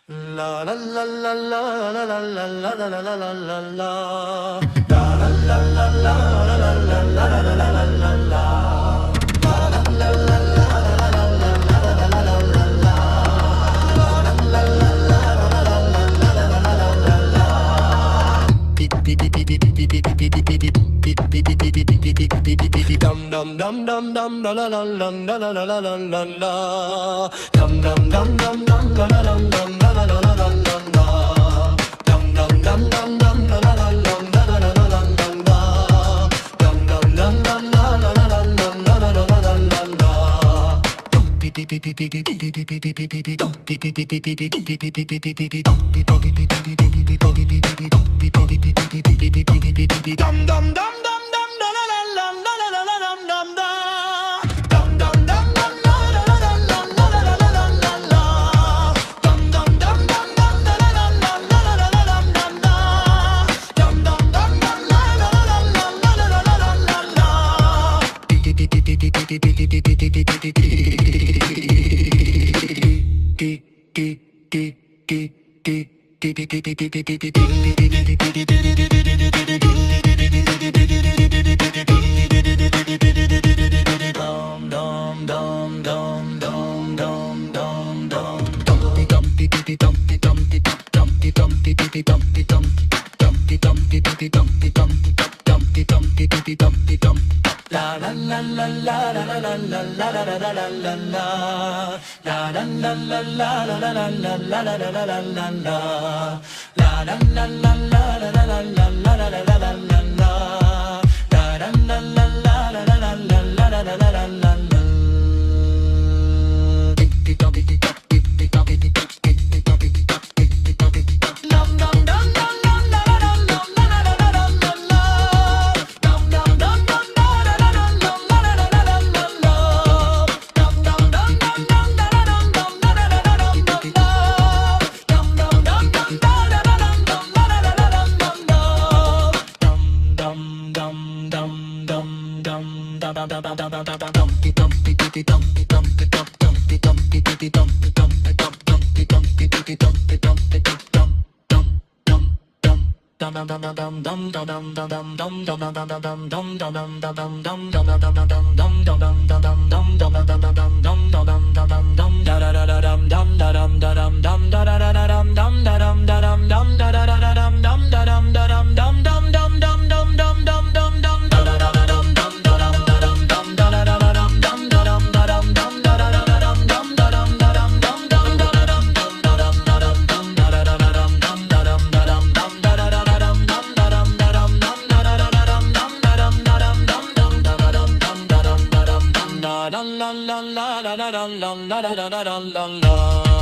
La la la la la la la la la la la la la la la. La la la la la la la la la la la la la. La la la la la la la la la la la la. La la la la la la la la la la la. Beep beep beep beep beep beep beep beep beep beep beep beep beep beep beep beep beep beep dum dum dum dum dum la la la la la la la la la la. Dum dum dum dum dum la la la la la la la la la. Dum dum dum dum dum la la la la la la la la la. Dum dum dum dum la la la la la la la la la la. Beep beep beep beep beep beep beep beep beep beep beep beep dum beep beep beep beep beep beep beep beep beep beep beep beep dum beep beep beep beep beep beep beep beep beep beep beep beep beep beep beep beep beep dum dum dum dum dum la la la la la la la dum dum da. Dum dum dum dum la la la la la la la la la la la. Dum dum dum dum dum la la la la la la la la dum dum da. Dum dum dum dum la la la la la la la la la la. Beep beep beep beep beep beep beep beep beep beep beep beep La la la la la la la la la la la la la la la. La la la la la la la la la la la la la la la. La la la la la la la la la la la la la la la. La la la la la la la la la la la la la la. La la la la la la la la la la la la la la.